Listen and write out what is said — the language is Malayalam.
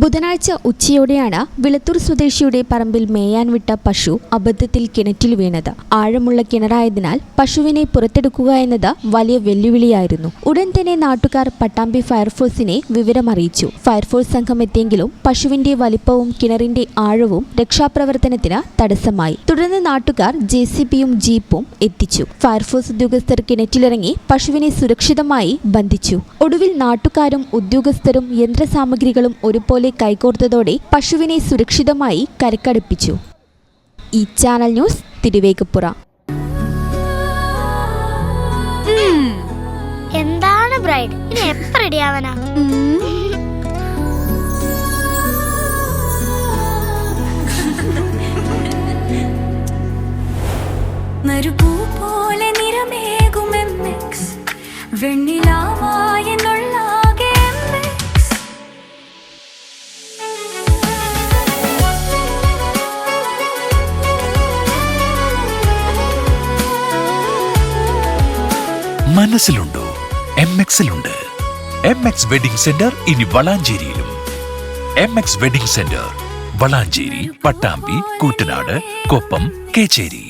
ബുധനാഴ്ച ഉച്ചയോടെയാണ് വിളത്തൂർ സ്വദേശിയുടെ പറമ്പിൽ മേയാൻ വിട്ട പശു അബദ്ധത്തിൽ കിണറ്റിൽ വീണത്. ആഴമുള്ള കിണറായതിനാൽ പശുവിനെ പുറത്തെടുക്കുക എന്നത് വലിയ വെല്ലുവിളിയായിരുന്നു. ഉടൻ തന്നെ നാട്ടുകാർ പട്ടാമ്പി ഫയർഫോഴ്സിനെ വിവരമറിയിച്ചു. ഫയർഫോഴ്സ് സംഘം എത്തിയെങ്കിലും പശുവിന്റെ വലിപ്പവും കിണറിന്റെ ആഴവും രക്ഷാപ്രവർത്തനത്തിന് തടസ്സമായി. തുടർന്ന് നാട്ടുകാർ JCBയും ജീപ്പും എത്തിച്ചു. ഫയർഫോഴ്സ് ഉദ്യോഗസ്ഥർ കിണറ്റിലിറങ്ങി പശുവിനെ സുരക്ഷിതമായി ബന്ധിച്ചു. ഒടുവിൽ നാട്ടുകാരും ഉദ്യോഗസ്ഥരും യന്ത്രസാമഗ്രികളും ഒരുപോലെ കൈകോർത്തതോടെ പശുവിനെ സുരക്ഷിതമായി കരക്കടുപ്പിച്ചു. ഈ ചാനൽ ന്യൂസ് തിരുവേഗപ്പുറ. എന്താണ് ബ്രൈഡ്, ഇനി എപ്പോ റെഡിയാവനാ? നറുപൂ പോലെ നിറമേകും MX വെണ്ണിലാവായെന്നുള്ള മനസ്സിലുണ്ടോ? MXലുണ്ട്. MX വെഡിംഗ് സെന്റർ ഇനി വളാഞ്ചേരിയിലും. MX wedding centre Valanchery, Pattambi, Koottanad, Koppam, Kecheri.